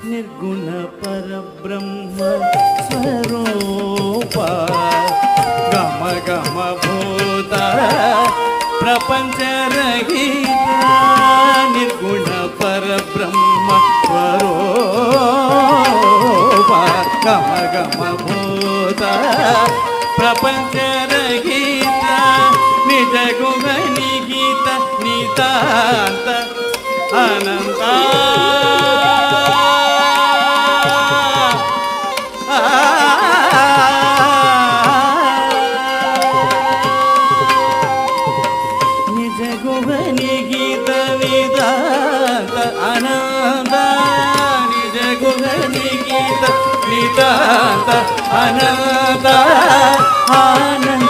ನಿರ್ಗುಣ ಪರಬ್ರಹ್ಮ ಸ್ವರೂಪ ಗಮ ಗಮ ಭೂತ ಪ್ರಪಂಚ ರಹಿತ ನಿರ್ಗುಣ ಪರಬ್ರಹ್ಮ ಸ್ವರೂಪ ಗಮ ಗಮ ಭೂತ ಪ್ರಪಂಚ ರಹಿತ ನಿಜ ಗುಣ ನಿಗೀತ ನಿತಾಂತ ಅನಂತ ನಿಜ ಗುಣ ನಿಗೀತ ನಿತಾಂತ ಅನಂತ ನಿಜ ಗುಣ ನಿಗೀತ ನಿತಾಂತ ಅನಂತ ಆನಂದ